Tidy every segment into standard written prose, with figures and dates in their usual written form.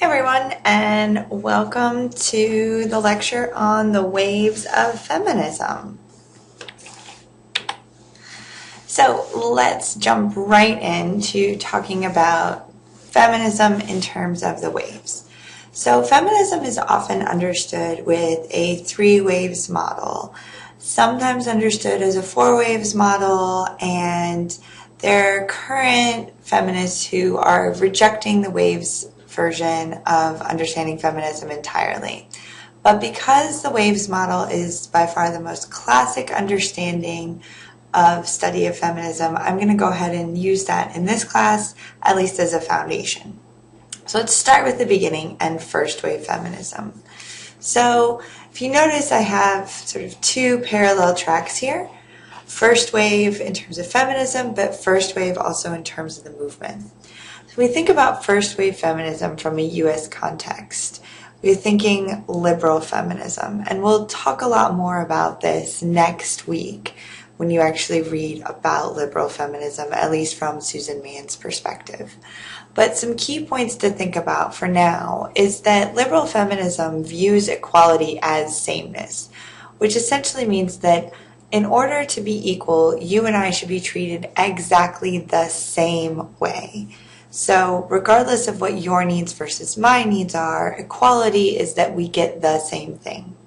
Hey everyone, and welcome to the lecture on the waves of feminism. So let's jump right into talking about feminism in terms of the waves. So feminism is often understood with a three waves model, sometimes understood as a four waves model, and there are current feminists who are rejecting the waves version of understanding feminism entirely. But because the waves model is by far the most classic understanding of study of feminism, I'm going to go ahead and use that in this class, at least as a foundation. So let's start with the beginning and first wave feminism. So if you notice, I have sort of two parallel tracks here. First wave in terms of feminism, but first wave also in terms of the movement. So we think about first wave feminism from a US context. We're thinking liberal feminism, and we'll talk a lot more about this next week when you actually read about liberal feminism, at least from Susan Mann's perspective. But some key points to think about for now is that liberal feminism views equality as sameness, which essentially means that in order to be equal, you and I should be treated exactly the same way. So regardless of what your needs versus my needs are, equality is that we get the same thing.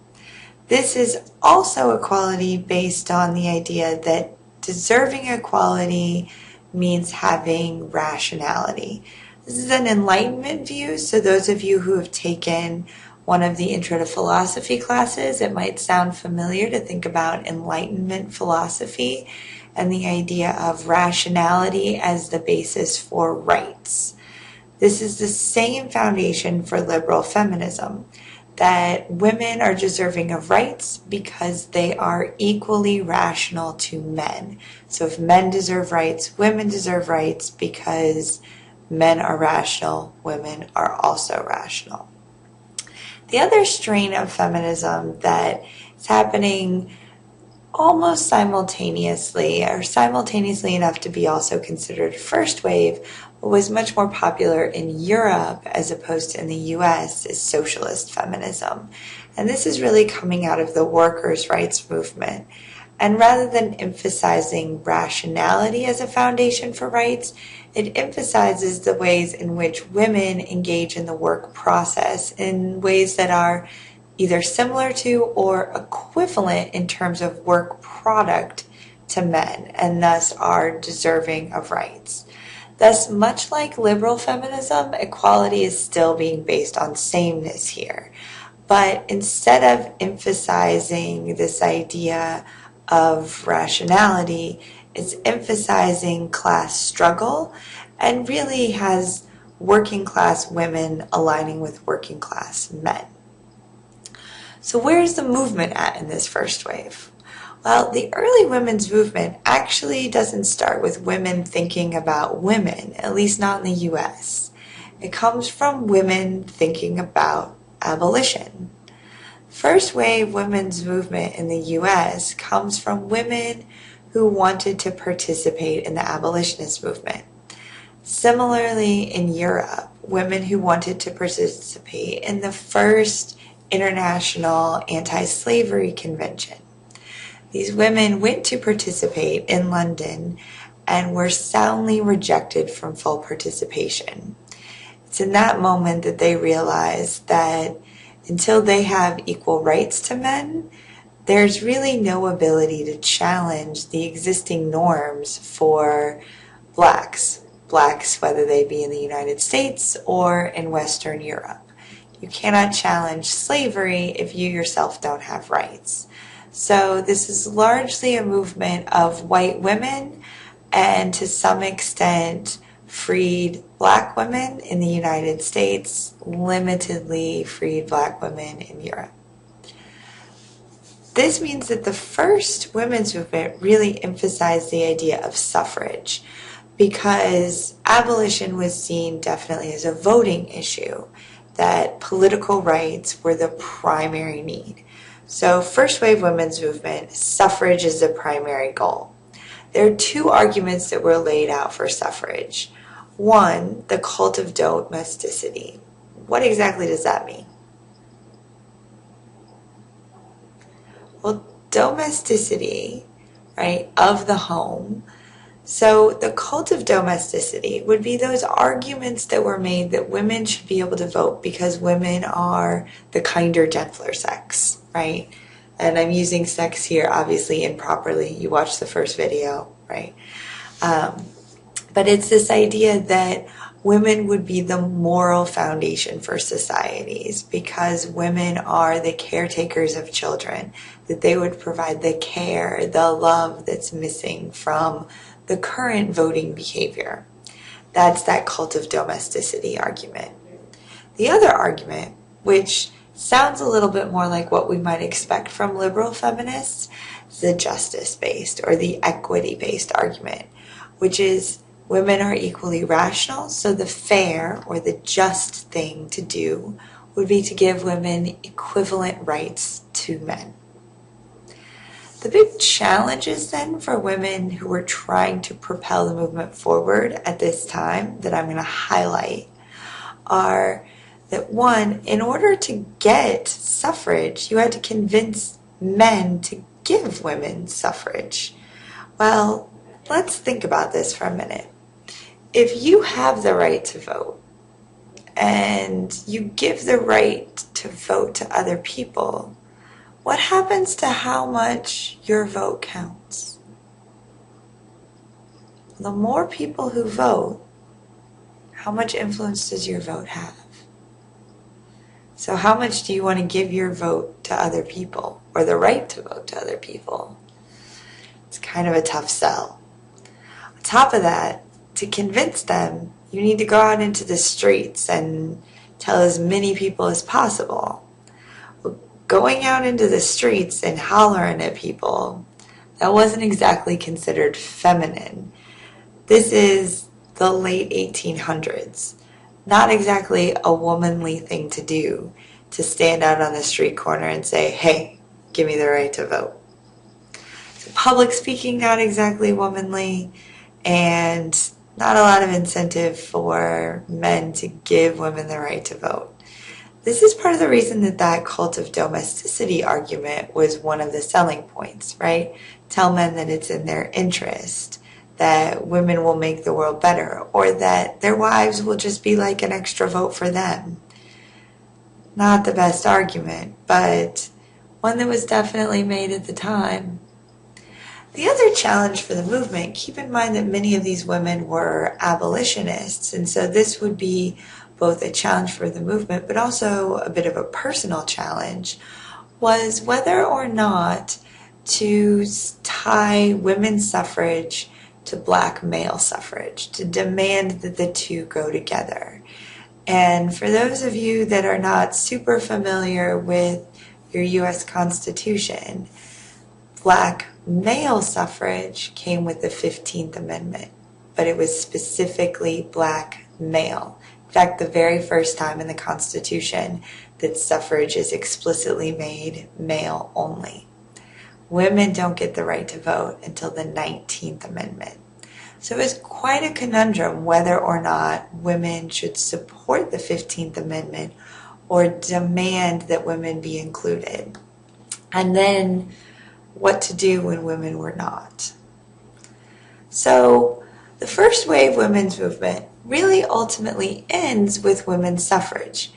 This is also equality based on the idea that deserving equality means having rationality. This is an Enlightenment view, so those of you who have taken one of the Intro to Philosophy classes, it might sound familiar to think about Enlightenment philosophy and the idea of rationality as the basis for rights. This is the same foundation for liberal feminism, that women are deserving of rights because they are equally rational to men. So if men deserve rights, women deserve rights because men are rational, women are also rational. The other strain of feminism that is happening almost simultaneously, or simultaneously enough to be also considered first wave, but was much more popular in Europe as opposed to in the US, is socialist feminism. And this is really coming out of the workers' rights movement. And rather than emphasizing rationality as a foundation for rights, it emphasizes the ways in which women engage in the work process in ways that are either similar to or equivalent in terms of work product to men, and thus are deserving of rights. Thus, much like liberal feminism, equality is still being based on sameness here. But instead of emphasizing this idea of rationality, it's emphasizing class struggle and really has working class women aligning with working class men. So where's the movement at in this first wave? Well, the early women's movement actually doesn't start with women thinking about women, at least not in the US. It comes from women thinking about abolition. First wave women's movement in the US comes from women who wanted to participate in the abolitionist movement. Similarly, in Europe, women who wanted to participate in the first International Anti-Slavery Convention. These women went to participate in London and were soundly rejected from full participation. It's in that moment that they realized that until they have equal rights to men, there's really no ability to challenge the existing norms for blacks, whether they be in the United States or in Western Europe. You cannot challenge slavery if you yourself don't have rights. So this is largely a movement of white women and to some extent freed black women in the United States, limitedly freed black women in Europe. This means that the first women's movement really emphasized the idea of suffrage because abolition was seen definitely as a voting issue, that political rights were the primary need. So first wave women's movement, suffrage is the primary goal. There are two arguments that were laid out for suffrage. One, the cult of domesticity. what exactly does that mean? Well, domesticity, right, of the home. So the cult of domesticity would be those arguments that were made that women should be able to vote because women are the kinder, gentler sex, right? And I'm using sex here obviously improperly. You watched the first video, right? But it's this idea that women would be the moral foundation for societies because women are the caretakers of children, that they would provide the care, the love that's missing from the current voting behavior. That's that cult of domesticity argument. The other argument, which sounds a little bit more like what we might expect from liberal feminists, is the justice-based or the equity-based argument, which is women are equally rational, so the fair or the just thing to do would be to give women equivalent rights to men. The big challenges then for women who were trying to propel the movement forward at this time that I'm going to highlight are that one, in order to get suffrage, you had to convince men to give women suffrage. Well, let's think about this for a minute. If you have the right to vote and you give the right to vote to other people, what happens to how much your vote counts? The more people who vote, how much influence does your vote have? So how much do you want to give your vote to other people, or the right to vote to other people? It's kind of a tough sell. On top of that, to convince them, you need to go out into the streets and tell as many people as possible. Going out into the streets and hollering at people, that wasn't exactly considered feminine. This is the late 1800s. Not exactly a womanly thing to do, to stand out on the street corner and say, hey, give me the right to vote. So public speaking, not exactly womanly, and not a lot of incentive for men to give women the right to vote. This is part of the reason that that cult of domesticity argument was one of the selling points, right? Tell men that it's in their interest, that women will make the world better, or that their wives will just be like an extra vote for them. Not the best argument, but one that was definitely made at the time. The other challenge for the movement, keep in mind that many of these women were abolitionists, and so this would be both a challenge for the movement, but also a bit of a personal challenge, was whether or not to tie women's suffrage to black male suffrage, to demand that the two go together. And for those of you that are not super familiar with your U.S. Constitution, black male suffrage came with the 15th Amendment, but it was specifically black male. In fact, the very first time in the Constitution that suffrage is explicitly made male only. Women don't get the right to vote until the 19th Amendment. So it's quite a conundrum whether or not women should support the 15th Amendment or demand that women be included. And then what to do when women were not. So the first wave women's movement really ultimately ends with women's suffrage.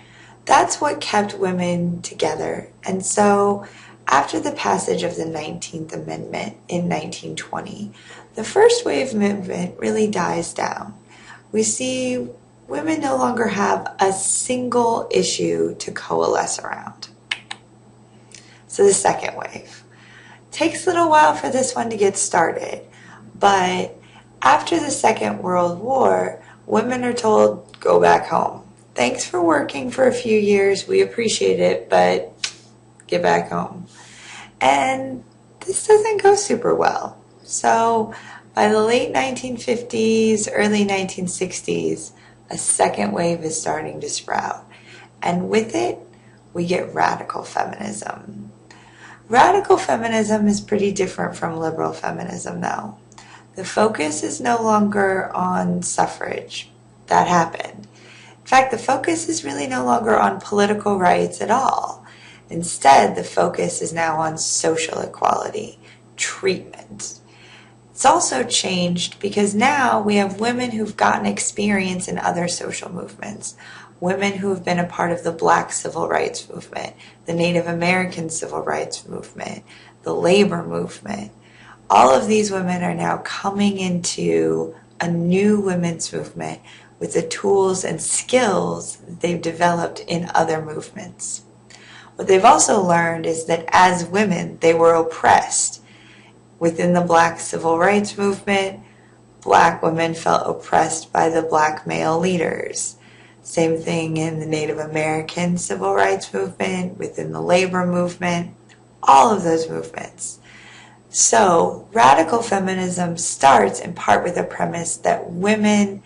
That's what kept women together. And so after the passage of the 19th Amendment in 1920, the first wave movement really dies down. We see women no longer have a single issue to coalesce around. So the second wave. Takes a little while for this one to get started, but after the Second World War, women are told, go back home. Thanks for working for a few years. We appreciate it, but get back home. And this doesn't go super well. So by the late 1950s, early 1960s, a second wave is starting to sprout. And with it, we get radical feminism. Radical feminism is pretty different from liberal feminism, though. The focus is no longer on suffrage. That happened. In fact, the focus is really no longer on political rights at all. Instead, the focus is now on social equality, treatment. It's also changed because now we have women who've gotten experience in other social movements, women who have been a part of the Black civil rights movement, the Native American civil rights movement, the labor movement. All of these women are now coming into a new women's movement with the tools and skills that they've developed in other movements. What they've also learned is that as women, they were oppressed. Within the Black civil rights movement, Black women felt oppressed by the Black male leaders. Same thing in the Native American civil rights movement, within the labor movement, all of those movements. So radical feminism starts in part with the premise that women's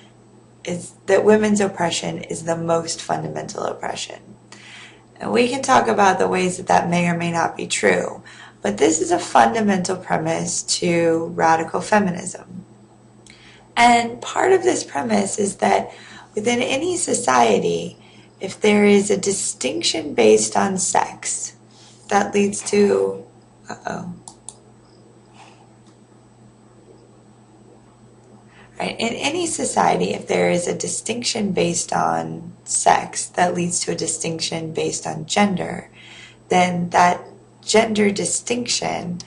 oppression is the most fundamental oppression. And we can talk about the ways that that may or may not be true, but this is a fundamental premise to radical feminism. And part of this premise is that within any society, if there is a distinction based on sex, that leads to, Right? In any society, if there is a distinction based on sex that leads to a distinction based on gender, then that gender distinction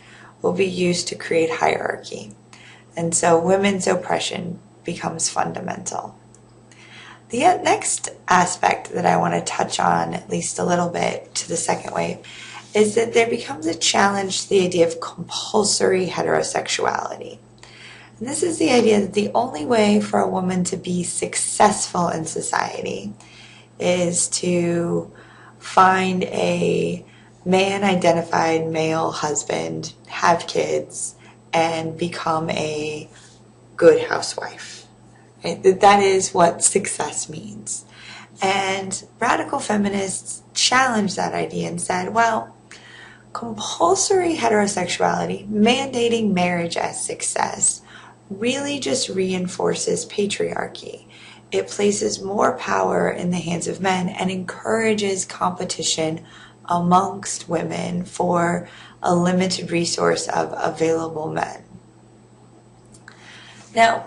will be used to create hierarchy. And so women's oppression becomes fundamental. The next aspect that I want to touch on, at least a little bit, to the second wave, is that there becomes a challenge to the idea of compulsory heterosexuality. And this is the idea that the only way for a woman to be successful in society is to find a man-identified male husband, have kids, and become a good housewife. Right? That is what success means. And radical feminists challenged that idea and said, well, compulsory heterosexuality, mandating marriage as success, really just reinforces patriarchy. It places more power in the hands of men and encourages competition amongst women for a limited resource of available men. Now,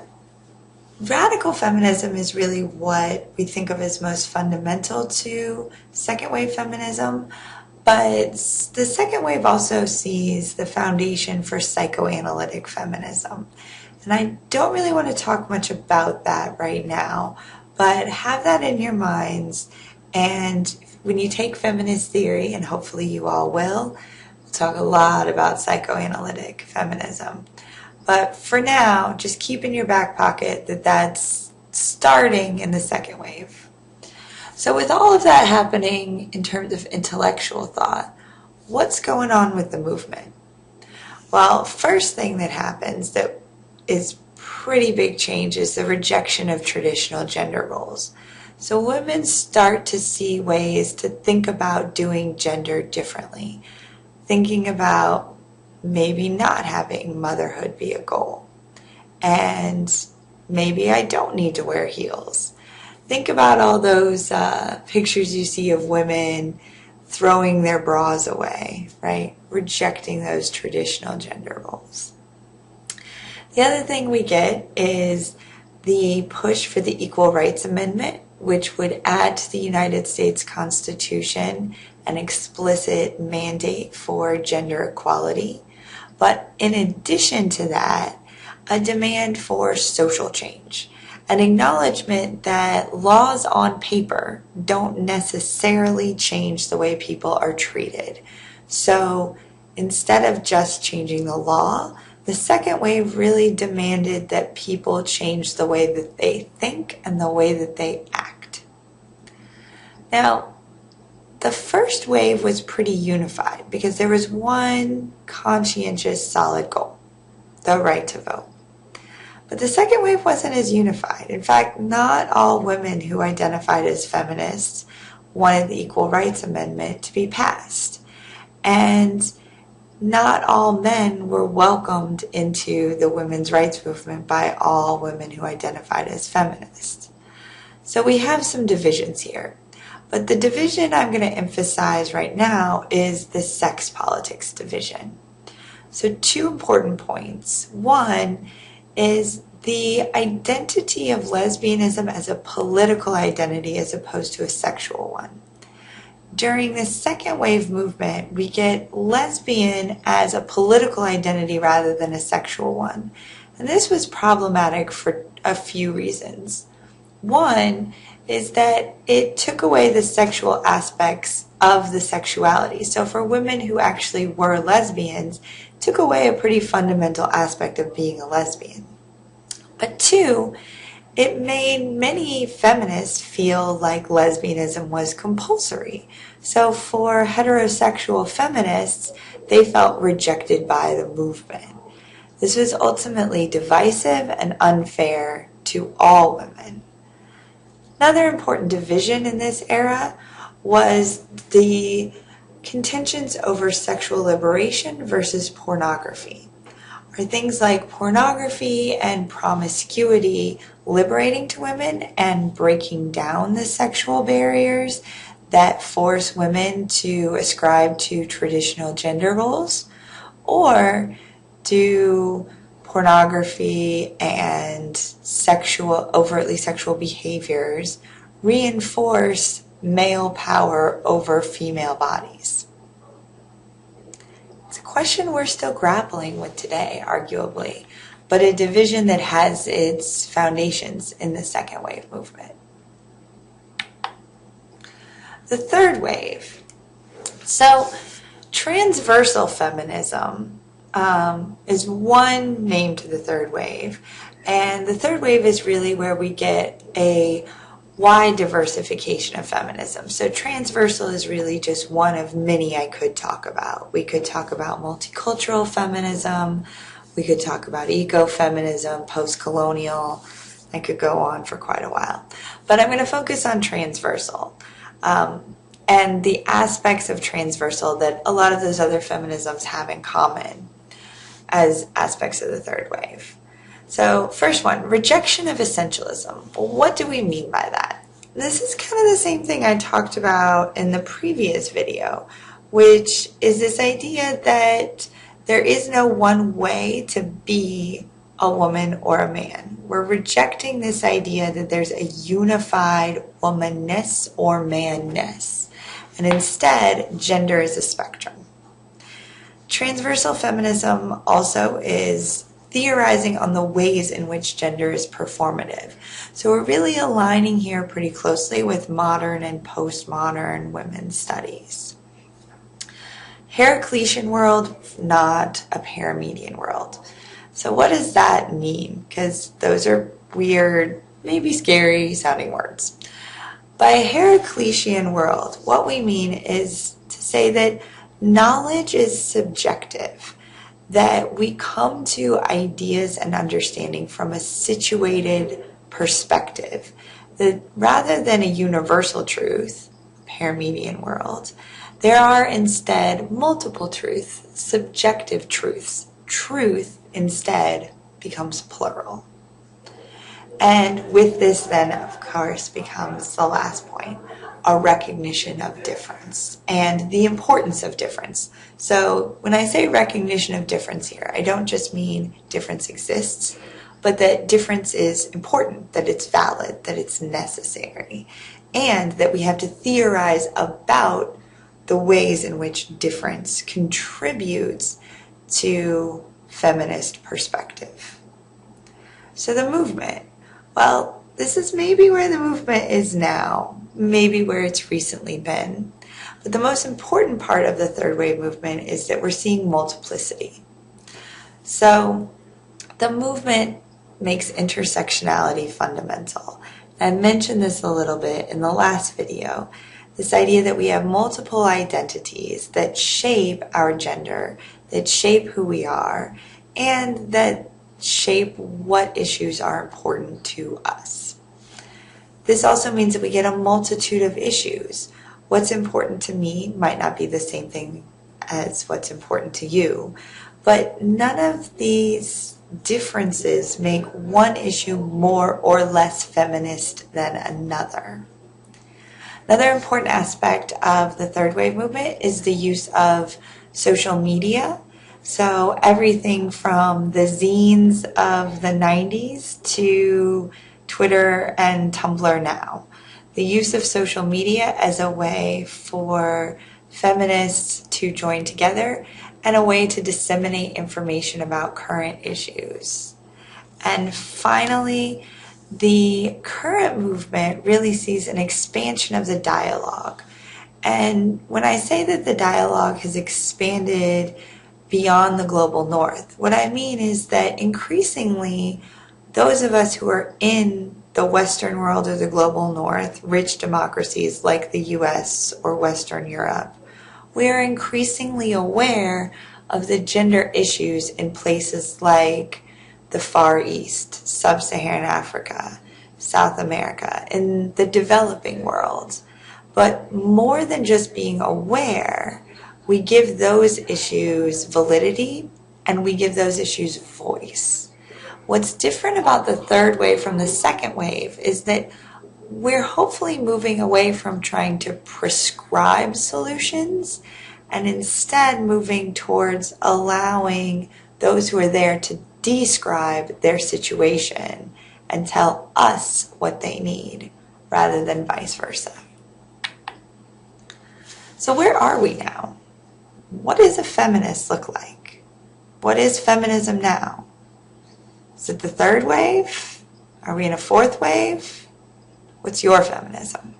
radical feminism is really what we think of as most fundamental to second wave feminism, but the second wave also sees the foundation for psychoanalytic feminism. And I don't really want to talk much about that right now, but have that in your minds. And when you take feminist theory, and hopefully you all will, we'll talk a lot about psychoanalytic feminism. But for now, just keep in your back pocket that that's starting in the second wave. So with all of that happening in terms of intellectual thought, what's going on with the movement? Well, first thing that happens that is pretty big change is the rejection of traditional gender roles. So women start to see ways to think about doing gender differently, thinking about maybe not having motherhood be a goal, and maybe I don't need to wear heels. Think about all those pictures you see of women throwing their bras away, right? Rejecting those traditional gender roles. The other thing we get is the push for the Equal Rights Amendment, which would add to the United States Constitution an explicit mandate for gender equality. But in addition to that, a demand for social change, an acknowledgement that laws on paper don't necessarily change the way people are treated. So instead of just changing the law, the second wave really demanded that people change the way that they think and the way that they act. Now, the first wave was pretty unified because there was one conscientious, solid goal, the right to vote. But the second wave wasn't as unified. In fact, not all women who identified as feminists wanted the Equal Rights Amendment to be passed. And not all men were welcomed into the women's rights movement by all women who identified as feminists. So we have some divisions here. But the division I'm going to emphasize right now is the sex politics division. So two important points. One is the identity of lesbianism as a political identity as opposed to a sexual one. During the second wave movement, we get lesbian as a political identity rather than a sexual one. And this was problematic for a few reasons. One is that it took away the sexual aspects of the sexuality. So for women who actually were lesbians, it took away a pretty fundamental aspect of being a lesbian. But two, it made many feminists feel like lesbianism was compulsory. So for heterosexual feminists, they felt rejected by the movement. This was ultimately divisive and unfair to all women. Another important division in this era was the contentions over sexual liberation versus pornography. Are things like pornography and promiscuity liberating to women and breaking down the sexual barriers that force women to ascribe to traditional gender roles? Or do pornography and overtly sexual behaviors reinforce male power over female bodies? It's a question we're still grappling with today, arguably, but a division that has its foundations in the second wave movement. The third wave. So, transversal feminism is one name to the third wave. And the third wave is really where we get a wide diversification of feminism. So transversal is really just one of many I could talk about. We could talk about multicultural feminism. We could talk about ecofeminism, post-colonial. I could go on for quite a while. But I'm going to focus on transversal. And the aspects of transversal that a lot of those other feminisms have in common as aspects of the third wave. So first one, rejection of essentialism. Well, what do we mean by that? This is kind of the same thing I talked about in the previous video, which is this idea that there is no one way to be a woman or a man. We're rejecting this idea that there's a unified womanness or manness, and instead, gender is a spectrum. Transversal feminism also is theorizing on the ways in which gender is performative. So we're really aligning here pretty closely with modern and postmodern women's studies. Heraclitean world, not a paramedian world. So what does that mean? Because those are weird, maybe scary sounding words. By Heraclitean world, what we mean is to say that knowledge is subjective, that we come to ideas and understanding from a situated perspective, that rather than a universal truth, paramedian world, there are instead multiple truths, subjective truths. Truth instead becomes plural. And with this then, of course, becomes the last point, a recognition of difference and the importance of difference. So when I say recognition of difference here, I don't just mean difference exists, but that difference is important, that it's valid, that it's necessary, and that we have to theorize about the ways in which difference contributes to feminist perspective. So the movement, well, this is maybe where the movement is now, maybe where it's recently been. But the most important part of the third wave movement is that we're seeing multiplicity. So the movement makes intersectionality fundamental. I mentioned this a little bit in the last video, this idea that we have multiple identities that shape our gender, that shape who we are, and that shape what issues are important to us. This also means that we get a multitude of issues. What's important to me might not be the same thing as what's important to you, but none of these differences make one issue more or less feminist than another. Another important aspect of the third wave movement is the use of social media. So everything from the zines of the 90s to Twitter and Tumblr now. The use of social media as a way for feminists to join together and a way to disseminate information about current issues. And finally, the current movement really sees an expansion of the dialogue. And when I say that the dialogue has expanded beyond the global north, what I mean is that increasingly those of us who are in the Western world or the global north, rich democracies like the US or Western Europe, we are increasingly aware of the gender issues in places like the Far East, Sub-Saharan Africa, South America, in the developing world. But more than just being aware, we give those issues validity and we give those issues voice. What's different about the third wave from the second wave is that we're hopefully moving away from trying to prescribe solutions and instead moving towards allowing those who are there to describe their situation and tell us what they need rather than vice versa. So where are we now? What does a feminist look like? What is feminism now? Is it the third wave? Are we in a fourth wave? What's your feminism?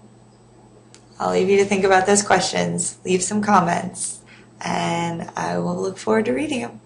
I'll leave you to think about those questions, leave some comments, and I will look forward to reading them.